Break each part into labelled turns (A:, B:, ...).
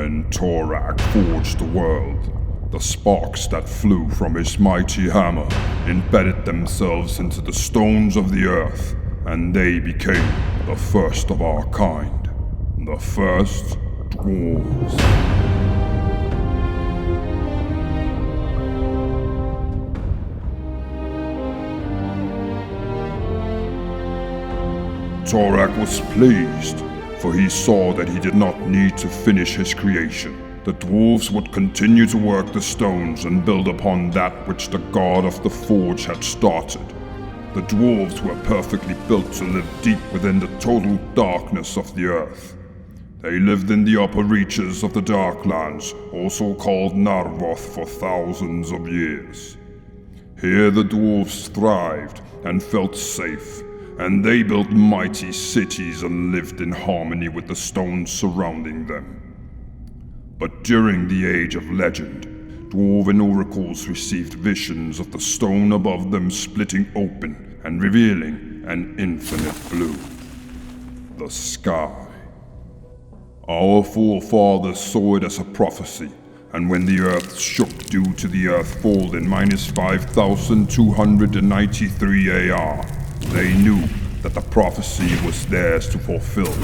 A: When Torak forged the world, the sparks that flew from his mighty hammer embedded themselves into the stones of the earth, and they became the first of our kind, the first Dwarves. Torak was pleased, for he saw that he did not need to finish his creation. The dwarves would continue to work the stones and build upon that which the god of the forge had started. The dwarves were perfectly built to live deep within the total darkness of the earth. They lived in the upper reaches of the Darklands, also called Narvoth, for thousands of years. Here the dwarves thrived and felt safe, and they built mighty cities and lived in harmony with the stones surrounding them. But during the Age of Legend, Dwarven oracles received visions of the stone above them splitting open and revealing an infinite blue. The sky. Our forefathers saw it as a prophecy, and when the earth shook due to the earthfall in minus 5,293 AR, they knew that the prophecy was theirs to fulfill.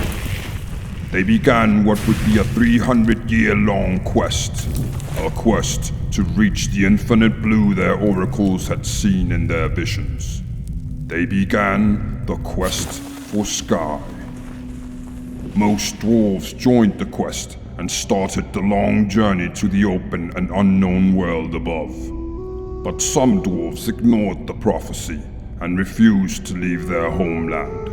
A: They began what would be a 300-year-long quest, a quest to reach the infinite blue their oracles had seen in their visions. They began the quest for sky. Most dwarves joined the quest and started the long journey to the open and unknown world above. But some dwarves ignored the prophecy and refused to leave their homeland.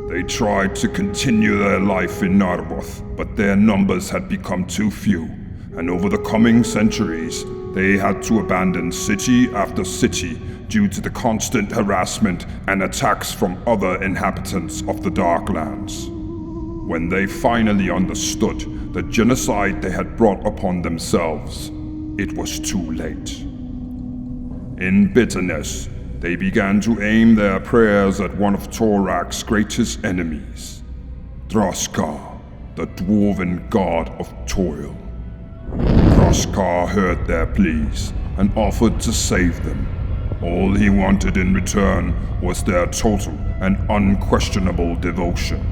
A: They tried to continue their life in Narvoth, but their numbers had become too few, and over the coming centuries, they had to abandon city after city due to the constant harassment and attacks from other inhabitants of the Darklands. When they finally understood the genocide they had brought upon themselves, it was too late. In bitterness, they began to aim their prayers at one of Torak's greatest enemies, Droskar, the dwarven god of toil. Droskar heard their pleas and offered to save them. All he wanted in return was their total and unquestionable devotion.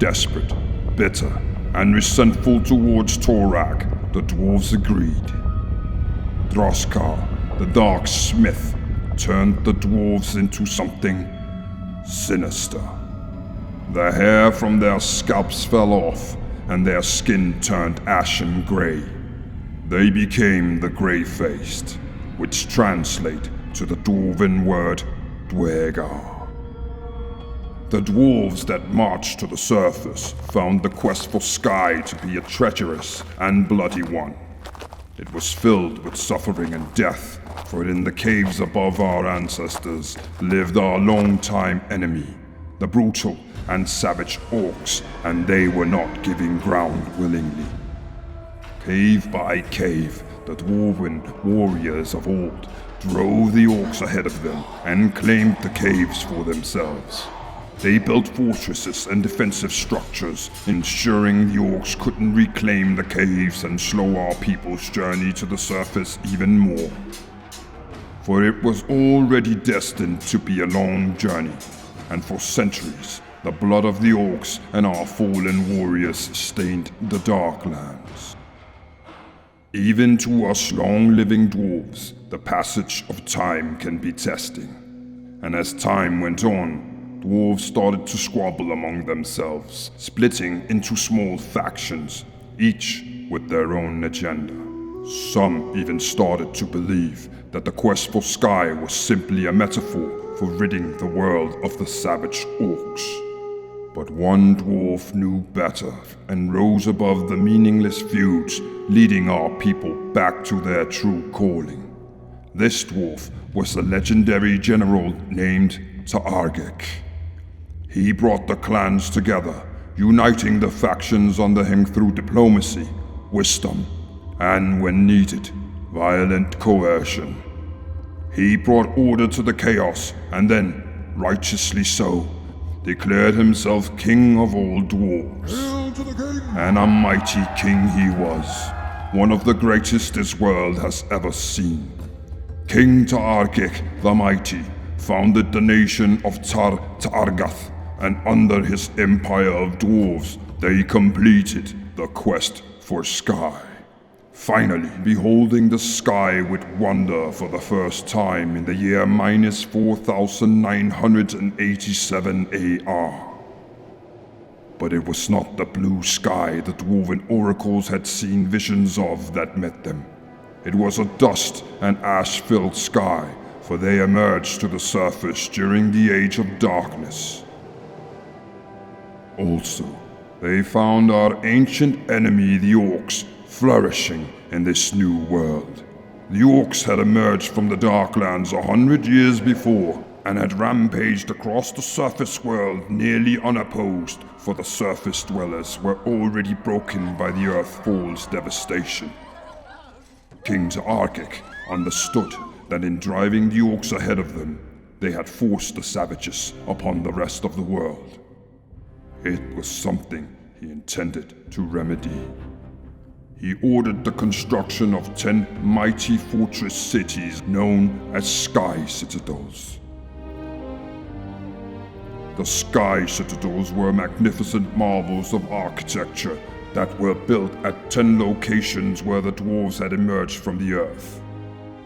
A: Desperate, bitter, and resentful towards Torak, the dwarves agreed. Droskar, the Dark Smith, turned the dwarves into something sinister. The hair from their scalps fell off, and their skin turned ashen gray. They became the Grey-Faced, which translate to the dwarven word Dwergar. The dwarves that marched to the surface found the quest for sky to be a treacherous and bloody one. It was filled with suffering and death, for in the caves above our ancestors lived our longtime enemy, the brutal and savage orcs, and they were not giving ground willingly. Cave by cave, the dwarven warriors of old drove the orcs ahead of them and claimed the caves for themselves. They built fortresses and defensive structures, ensuring the orcs couldn't reclaim the caves and slow our people's journey to the surface even more. For it was already destined to be a long journey, and for centuries, the blood of the orcs and our fallen warriors stained the Darklands. Even to us long-living dwarves, the passage of time can be testing. And as time went on, dwarves started to squabble among themselves, splitting into small factions, each with their own agenda. Some even started to believe that the quest for sky was simply a metaphor for ridding the world of the savage orcs. But one dwarf knew better and rose above the meaningless feuds, leading our people back to their true calling. This dwarf was the legendary general named Targon. He brought the clans together, uniting the factions under him through diplomacy, wisdom, and, when needed, violent coercion. He brought order to the chaos, and then, righteously so, declared himself king of all dwarves.
B: Hail to the
A: And a mighty king he was, one of the greatest this world has ever seen. King Targik the Mighty founded the nation of Targath, and under his empire of dwarves, they completed the quest for sky. Finally, beholding the sky with wonder for the first time in the year minus 4987 AR. But it was not the blue sky the dwarven oracles had seen visions of that met them. It was a dust and ash-filled sky, for they emerged to the surface during the Age of Darkness. Also, they found our ancient enemy, the orcs, flourishing in this new world. The orcs had emerged from the Darklands 100 years before and had rampaged across the surface world nearly unopposed, for the surface dwellers were already broken by the Earthfall's devastation. King Targik understood that in driving the orcs ahead of them, they had forced the savages upon the rest of the world. It was something he intended to remedy. He ordered the construction of 10 mighty fortress cities known as Sky Citadels. The Sky Citadels were magnificent marvels of architecture that were built at 10 locations where the dwarves had emerged from the earth.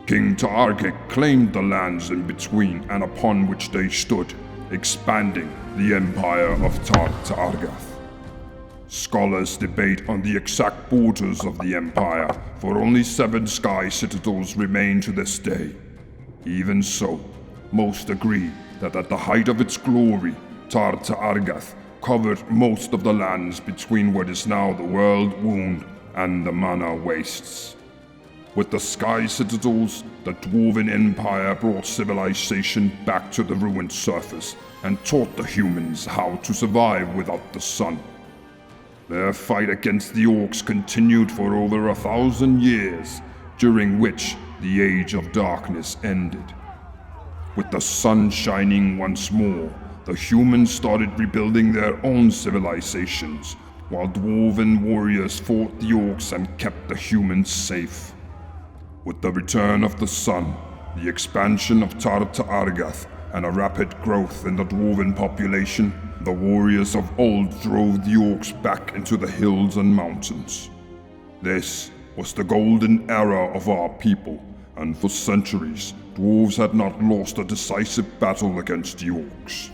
A: King Targik claimed the lands in between and upon which they stood, expanding the empire of Targath. Scholars debate on the exact borders of the empire, for only 7 Sky Citadels remain to this day. Even so, most agree that at the height of its glory, Targath covered most of the lands between what is now the World Wound and the Mana Wastes. With the Sky Citadels, the Dwarven Empire brought civilization back to the ruined surface and taught the humans how to survive without the sun. Their fight against the orcs continued for over 1,000 years, during which the Age of Darkness ended. With the sun shining once more, the humans started rebuilding their own civilizations, while dwarven warriors fought the orcs and kept the humans safe. With the return of the sun, the expansion of Targath, and a rapid growth in the dwarven population, the warriors of old drove the orcs back into the hills and mountains. This was the golden era of our people, and for centuries, dwarves had not lost a decisive battle against the orcs.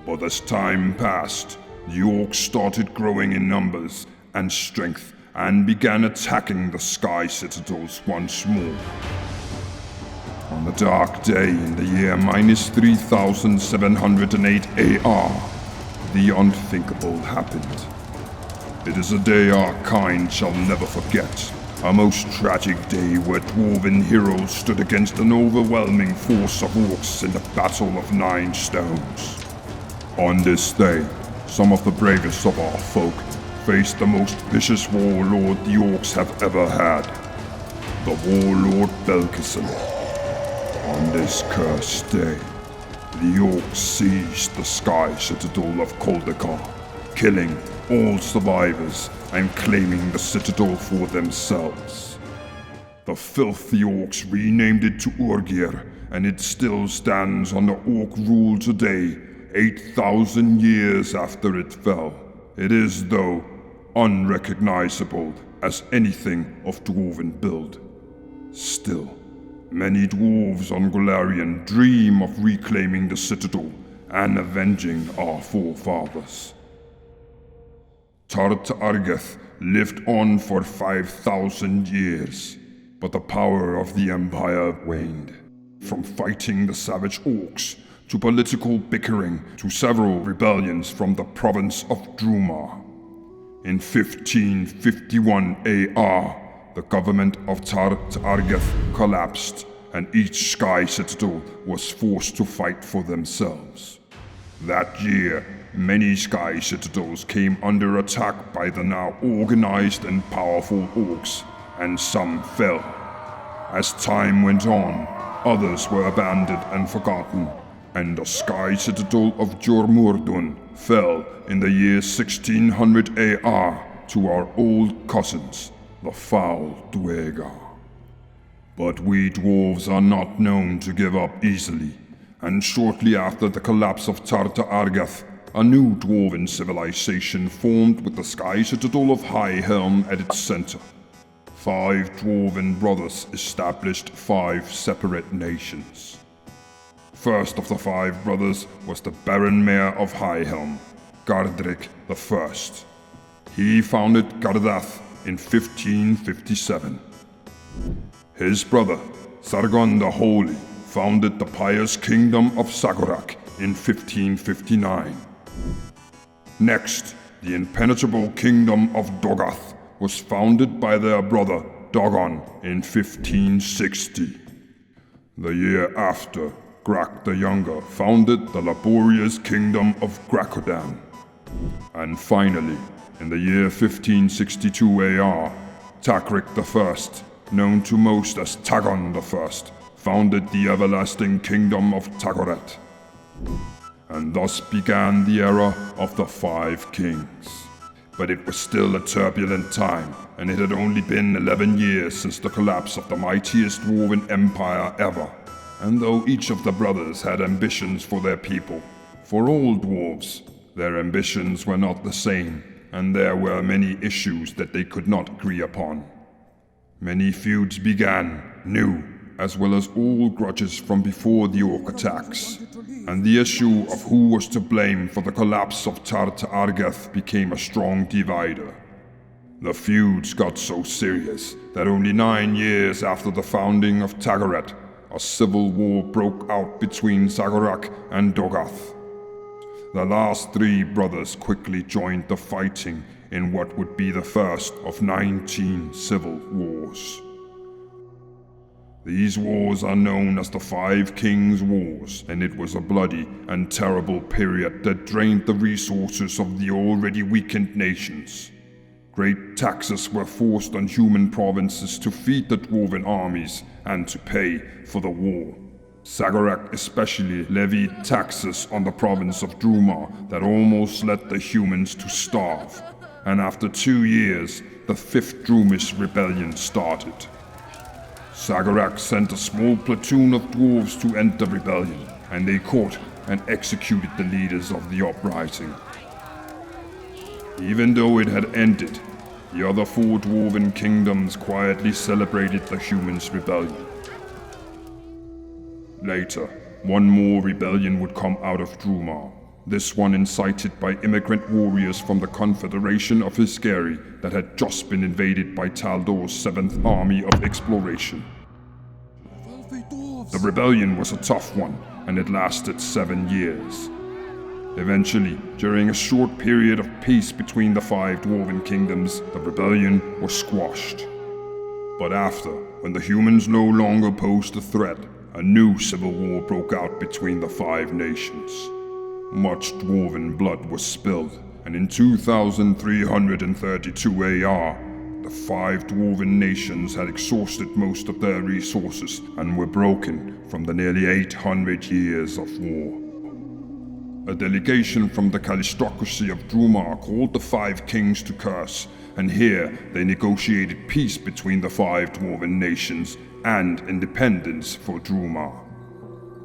A: But as time passed, the orcs started growing in numbers and strength and began attacking the Sky Citadels once more. On the dark day in the year minus 3708 AR, the unthinkable happened. It is a day our kind shall never forget, a most tragic day where dwarven heroes stood against an overwhelming force of orcs in the Battle of 9 Stones. On this day, some of the bravest of our folk faced the most vicious warlord the orcs have ever had, the warlord Belkison. On this cursed day, the orcs seized the Sky Citadel of Koldekar, killing all survivors and claiming the citadel for themselves. The filthy orcs renamed it to Urgir, and it still stands under orc rule today, 8,000 years after it fell. It is, though, unrecognizable as anything of dwarven build. Still, many dwarves on Golarion dream of reclaiming the citadel and avenging our forefathers. Targath lived on for 5,000 years, but the power of the Empire waned. From fighting the savage orcs, to political bickering, to several rebellions from the province of Drumar. In 1551 AR, the government of Targath collapsed, and each Sky Citadel was forced to fight for themselves. That year, many Sky Citadels came under attack by the now organized and powerful orcs, and some fell. As time went on, others were abandoned and forgotten, and the sky citadel of Jormungandr fell in the year 1600 AR to our old cousins, the Foul Dwegar. But we dwarves are not known to give up easily, and shortly after the collapse of Tarta Argath, a new dwarven civilization formed with the sky citadel of High Helm at its center. 5 Dwarven Brothers established 5 separate nations. First of the 5 brothers was the Baron Mayor of High Helm, Gardrick I. He founded Gardath in 1557. His brother, Sargon the Holy, founded the pious kingdom of Zagorak in 1559. Next, the impenetrable kingdom of Dogath was founded by their brother Dogon in 1560. The year after, Grak the Younger founded the laborious kingdom of Grakodan. And finally, in the year 1562 AR, Takrik I, known to most as Targon I, founded the everlasting kingdom of Tagoret. And thus began the era of the 5 kings. But it was still a turbulent time, and it had only been 11 years since the collapse of the mightiest dwarven empire ever. And though each of the brothers had ambitions for their people, for all dwarves, their ambitions were not the same, and there were many issues that they could not agree upon. Many feuds began, new, as well as all grudges from before the orc attacks, and the issue of who was to blame for the collapse of Tarta Argath became a strong divider. The feuds got so serious that only 9 years after the founding of Tagoret, a civil war broke out between Zagorak and Dogath. The last 3 brothers quickly joined the fighting in what would be the first of 19 civil wars. These wars are known as the 5 Kings' Wars, and it was a bloody and terrible period that drained the resources of the already weakened nations. Great taxes were forced on human provinces to feed the dwarven armies and to pay for the war. Zagorak especially levied taxes on the province of Drumar that almost led the humans to starve, and after 2 years, the 5th Drumish rebellion started. Zagorak sent a small platoon of dwarves to end the rebellion, and they caught and executed the leaders of the uprising. Even though it had ended, the other 4 dwarven kingdoms quietly celebrated the humans' rebellion. Later, one more rebellion would come out of Drumar, this one incited by immigrant warriors from the Confederation of Isgari that had just been invaded by Taldor's 7th Army of Exploration. The rebellion was a tough one, and it lasted 7 years. Eventually, during a short period of peace between the 5 dwarven kingdoms, the rebellion was squashed. But after, when the humans no longer posed a threat, a new civil war broke out between the 5 nations. Much dwarven blood was spilled, and in 2332 AR, the 5 dwarven nations had exhausted most of their resources and were broken from the nearly 800 years of war. A delegation from the Calistocracy of Drumar called the 5 kings to Curse, and here they negotiated peace between the 5 dwarven nations and independence for Drumar.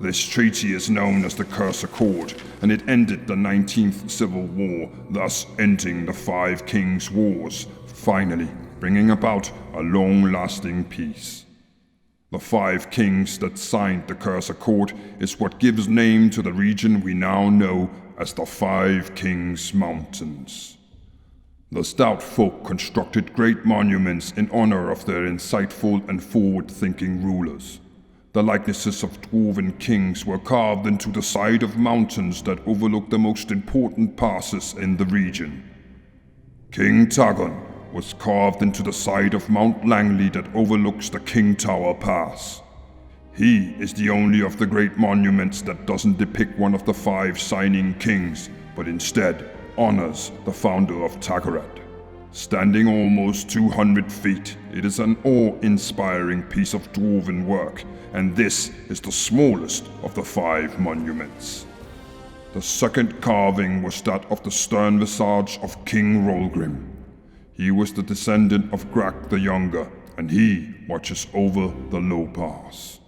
A: This treaty is known as the Curse Accord, and it ended the 19th Civil War, thus ending the 5 Kings' Wars, finally bringing about a long-lasting peace. The 5 kings that signed the Curse Accord is what gives name to the region we now know as the 5 Kings Mountains. The stout folk constructed great monuments in honor of their insightful and forward-thinking rulers. The likenesses of dwarven kings were carved into the side of mountains that overlook the most important passes in the region. King Targon was carved into the side of Mount Langley that overlooks the King Tower Pass. He is the only of the great monuments that doesn't depict one of the 5 signing kings, but instead honors the founder of Tagoret. Standing almost 200 feet, it is an awe-inspiring piece of dwarven work, and this is the smallest of the 5 monuments. The second carving was that of the stern visage of King Rolgrim. He was the descendant of Grak the Younger, and he watches over the low pass.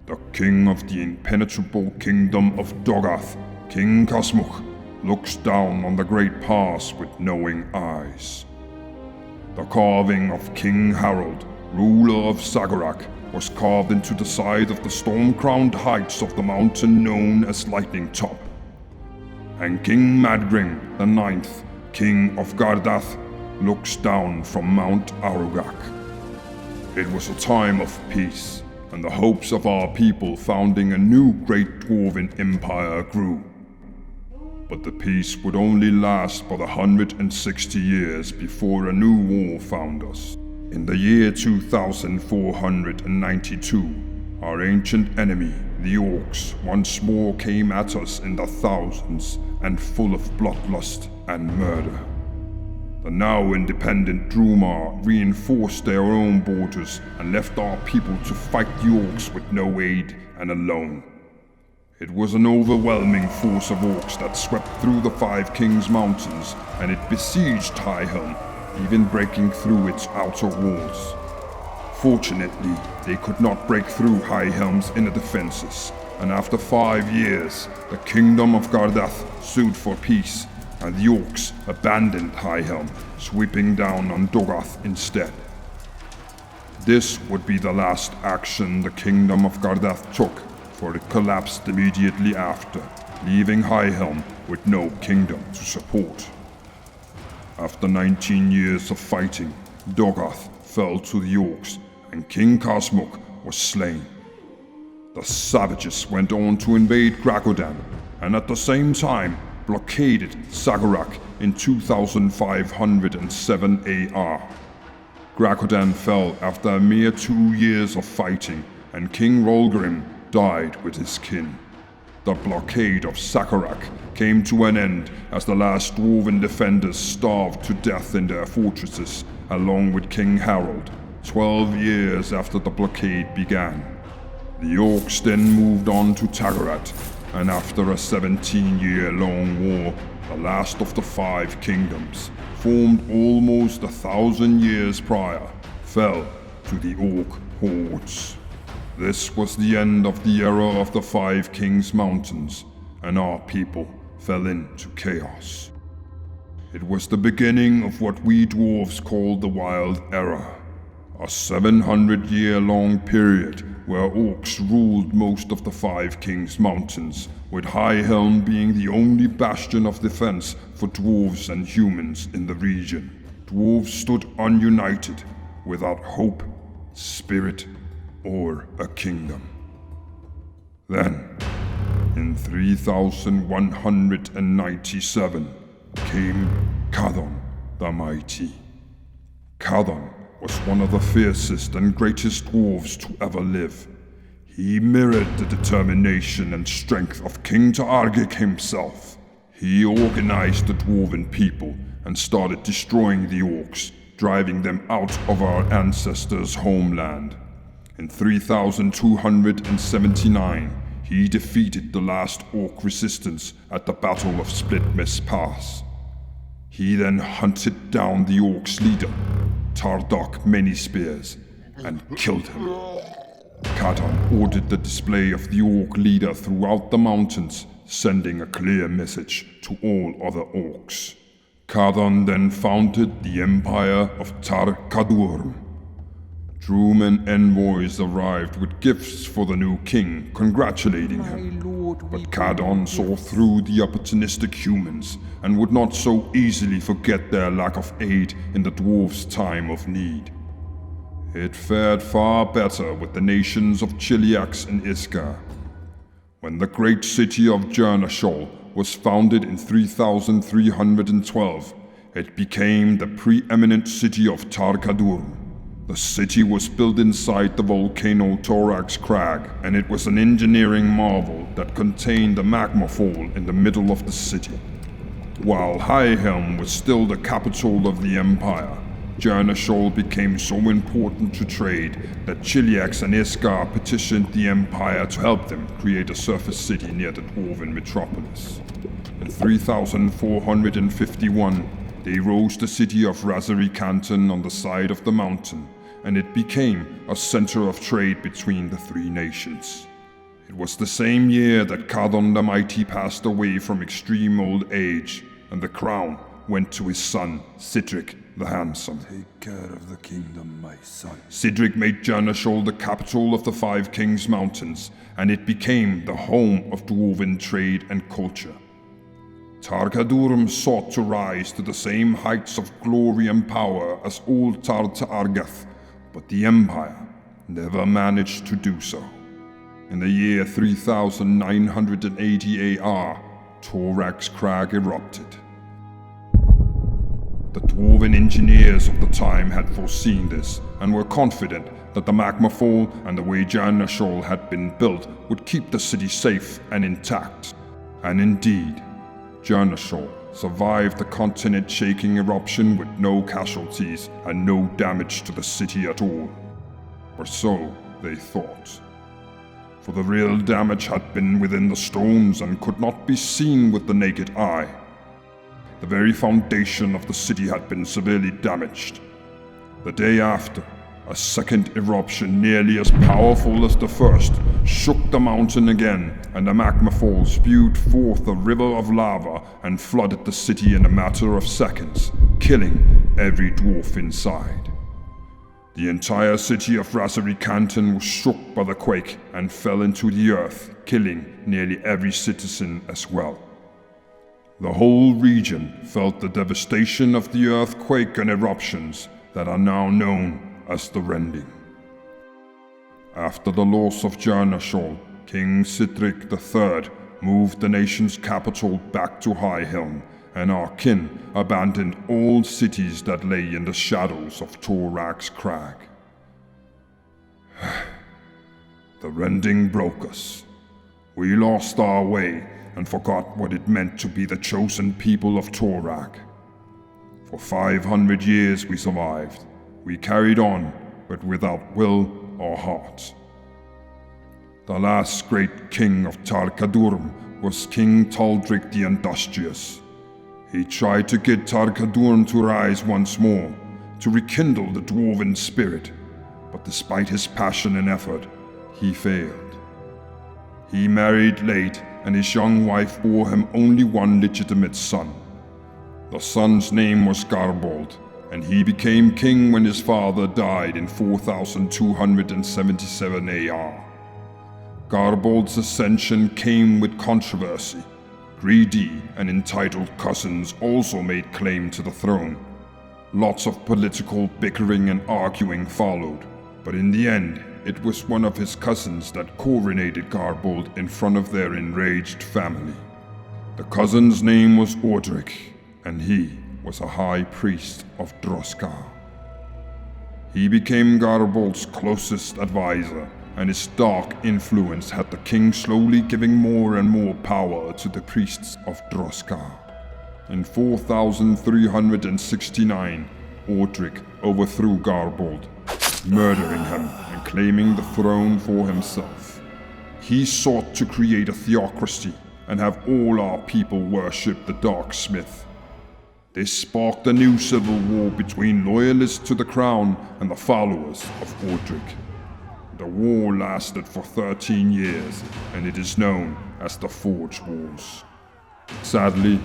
A: The king of the impenetrable kingdom of Dogath, King Kasmuch, looks down on the great pass with knowing eyes. The carving of King Harold, ruler of Zagorak, was carved into the side of the storm-crowned heights of the mountain known as Lightning Top. And King Madgring the Ninth, King of Gardath, looks down from Mount Arugak. It was a time of peace, and the hopes of our people founding a new great dwarven empire grew. But the peace would only last for 160 years before a new war found us. In the year 2492, our ancient enemy, the Orcs, once more came at us in the thousands and full of bloodlust and murder. The now independent Drumar reinforced their own borders and left our people to fight the Orcs with no aid and alone. It was an overwhelming force of Orcs that swept through the 5 Kings Mountains, and it besieged Highhelm, even breaking through its outer walls. Fortunately, they could not break through Highhelm's inner defenses, and after 5 years, the Kingdom of Gardath sued for peace, and the Orcs abandoned Highhelm, sweeping down on Dogath instead. This would be the last action the Kingdom of Gardath took, for it collapsed immediately after, leaving Highhelm with no kingdom to support. After 19 years of fighting, Dogath fell to the Orcs, and King Kasmuch was slain. The savages went on to invade Grakodan, and at the same time blockaded Zagorak in 2507 AR. Grakodan fell after a mere 2 years of fighting, and King Rolgrim died with his kin. The blockade of Zagorak came to an end as the last dwarven defenders starved to death in their fortresses, along with King Harold, 12 years after the blockade began. The Orcs then moved on to Tagorat, and after a 17-year-long war, the last of the 5 kingdoms, formed almost 1,000 years prior, fell to the Orc hordes. This was the end of the era of the 5 Kings Mountains, and our people fell into chaos. It was the beginning of what we dwarves called the Wild Era, a 700-year-long period where Orcs ruled most of the 5 Kings Mountains, with Highhelm being the only bastion of defense for dwarves and humans in the region. Dwarves stood ununited, without hope, spirit, or a kingdom. Then, in 3197, came Kadon the Mighty. Kadon was one of the fiercest and greatest dwarves to ever live. He mirrored the determination and strength of King Taargik himself. He organized the dwarven people and started destroying the Orcs, driving them out of our ancestors' homeland. In 3279, he defeated the last Orc resistance at the Battle of Split Mist Pass. He then hunted down the Orcs' leader, Tardok Manyspears, and killed him. Kadon ordered the display of the Orc leader throughout the mountains, sending a clear message to all other Orcs. Kadon then founded the Empire of Tar Kadurm. Drumen envoys arrived with gifts for the new king, congratulating him. But Kadon saw through the opportunistic humans and would not so easily forget their lack of aid in the dwarves' time of need. It fared far better with the nations of Chiliax and Iskar. When the great city of Jernashol was founded in 3312, it became the preeminent city of Tar-Kadurm. The city was built inside the volcano Thorax Crag, and it was an engineering marvel that contained a magma fall in the middle of the city. While Highhelm was still the capital of the Empire, Janderhof became so important to trade that Chiliax and Iscar petitioned the Empire to help them create a surface city near the Dwarven metropolis. In 3451, they rose the city of Razari Canton on the side of the mountain, and it became a center of trade between the three nations. It was the same year that Cardon the Mighty passed away from extreme old age, and the crown went to his son, Citadric the Handsome.
B: Take care of the kingdom, my son.
A: Citadric made Janderhof the capital of the Five Kings Mountains, and it became the home of Dwarven trade and culture. Tar-Kadurim sought to rise to the same heights of glory and power as old Tar-Argath, but the Empire never managed to do so. In the year 3980 AR, Torag's Crag erupted. The Dwarven engineers of the time had foreseen this and were confident that the magma fall and the way Janderhof had been built would keep the city safe and intact. And indeed, Janderhof survived the continent-shaking eruption with no casualties and no damage to the city at all. Or so they thought. For the real damage had been within the stones and could not be seen with the naked eye. The very foundation of the city had been severely damaged. The day after, a second eruption nearly as powerful as the first shook the mountain again, and the magma fall spewed forth a river of lava and flooded the city in a matter of seconds, killing every dwarf inside. The entire city of Razari Canton was shook by the quake and fell into the earth, killing nearly every citizen as well. The whole region felt the devastation of the earthquake and eruptions that are now known as the Rending. After the loss of Janderhof, King Citadric III moved the nation's capital back to Highhelm, and our kin abandoned all cities that lay in the shadows of Torag's Crag. The Rending broke us. We lost our way and forgot what it meant to be the chosen people of Torag. For 500 years we survived. We carried on, but without will or heart. The last great king of Tar-Kadurim was King Tuldrichthy the Industrious. He tried to get Tar-Kadurim to rise once more, to rekindle the dwarven spirit, but despite his passion and effort, he failed. He married late, and his young wife bore him only one legitimate son. The son's name was Garbold, and he became king when his father died in 4277 AR. Garbold's ascension came with controversy. Greedy and entitled cousins also made claim to the throne. Lots of political bickering and arguing followed, but in the end, it was one of his cousins that coronated Garbold in front of their enraged family. The cousin's name was Ordric, and he was a high priest of Droskar. He became Garbold's closest advisor, and his dark influence had the king slowly giving more and more power to the priests of Droskar. In 4369, Ordric overthrew Garbold, murdering him and claiming the throne for himself. He sought to create a theocracy and have all our people worship the Dark Smith. This sparked a new civil war between loyalists to the crown and the followers of Ordric. The war lasted for 13 years, and it is known as the Forge Wars. Sadly,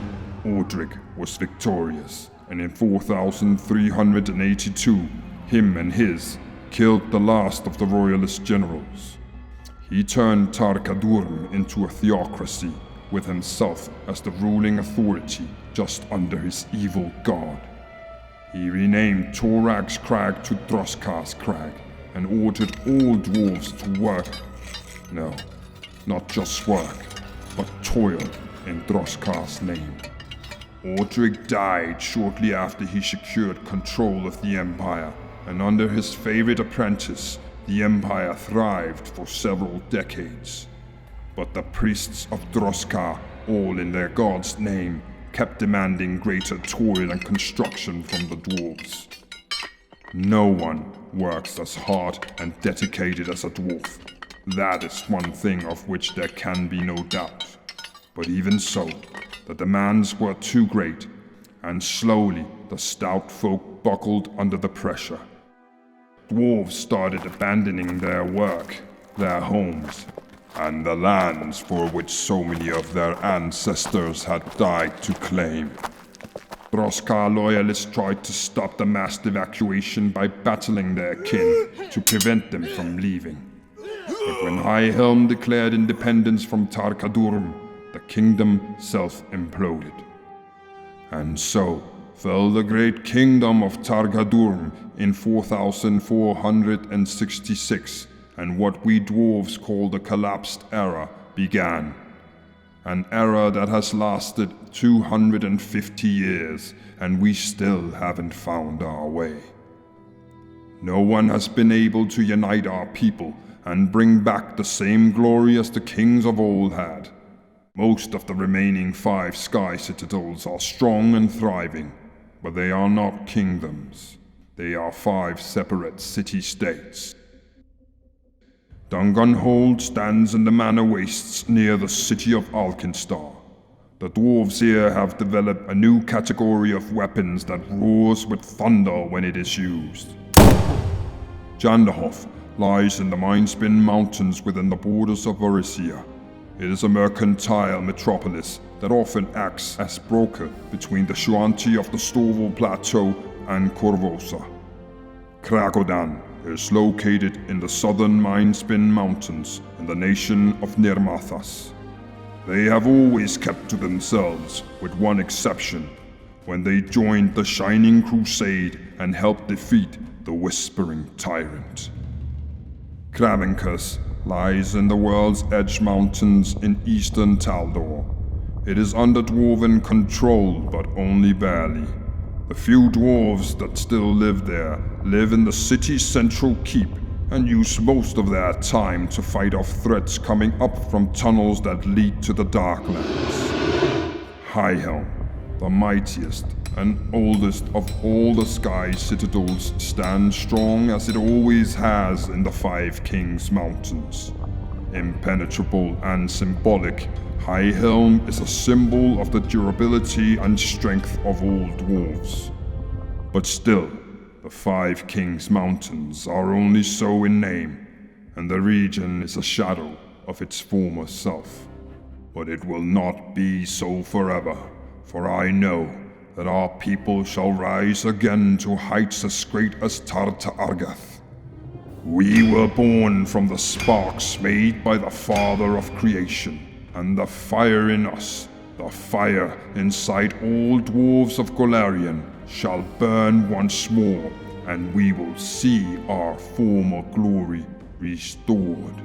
A: Ordric was victorious, and in 4382, him and his killed the last of the royalist generals. He turned Tar-Kadurim into a theocracy, with himself as the ruling authority just under his evil god. He renamed Torag's Crag to Droskar's Crag, and ordered all dwarves to work. No, not just work, but toil in Droskar's name. Ordric died shortly after he secured control of the Empire, and under his favorite apprentice, the Empire thrived for several decades. But the priests of Droskar, all in their god's name, kept demanding greater toil and construction from the dwarves. No one works as hard and dedicated as a dwarf. That is one thing of which there can be no doubt. But even so, the demands were too great, and slowly the stout folk buckled under the pressure. Dwarves started abandoning their work, their homes, and the lands for which so many of their ancestors had died to claim. Droskar loyalists tried to stop the mass evacuation by battling their kin to prevent them from leaving. But when High Helm declared independence from Tarkadurm, the kingdom self-imploded. And so fell the great kingdom of Tarkadurm in 4466, and what we dwarves call the Collapsed Era began. An era that has lasted 250 years, and we still haven't found our way. No one has been able to unite our people and bring back the same glory as the kings of old had. Most of the remaining 5 sky citadels are strong and thriving, but they are not kingdoms. They are 5 separate city-states. Dungunhold stands in the manor wastes near the city of Alkenstar. The dwarves here have developed a new category of weapons that roars with thunder when it is used. Janderhof lies in the Mindspin Mountains within the borders of Orisia. It is a mercantile metropolis that often acts as broker between the Shuanti of the Storval Plateau and Korvosa. Krakodan is located in the southern Mindspin Mountains in the nation of Nirmathas. They have always kept to themselves, with one exception, when they joined the Shining Crusade and helped defeat the Whispering Tyrant. Kravenkus lies in the World's Edge Mountains in eastern Taldor. It is under dwarven control, but only barely. The few dwarves that still live there live in the city's central keep and use most of their time to fight off threats coming up from tunnels that lead to the Darklands. High Helm, the mightiest and oldest of all the sky citadels, stands strong as it always has in the 5 Kings Mountains. Impenetrable and symbolic, High Helm is a symbol of the durability and strength of all dwarves. But still, the 5 Kings Mountains are only so in name, and the region is a shadow of its former self. But it will not be so forever, for I know that our people shall rise again to heights as great as Tarta Argath. We were born from the sparks made by the Father of Creation, and the fire in us, the fire inside all Dwarves of Golarion, shall burn once more, and we will see our former glory restored.